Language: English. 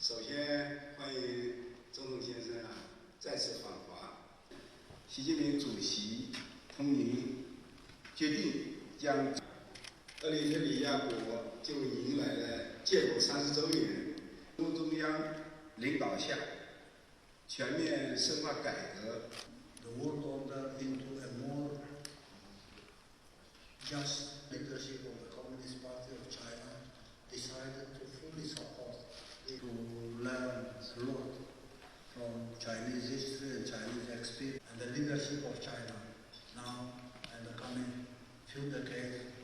首先欢迎总统先生再次访华。习近平主席同您决定将厄立特里亚国就迎来了建国30周年，中央领导下全面深化改革。The world order into a more just leadership of the Communist Party of China decided to fully support it, to learn a lot from Chinese history and Chinese experience and the leadership of China now and the coming few decades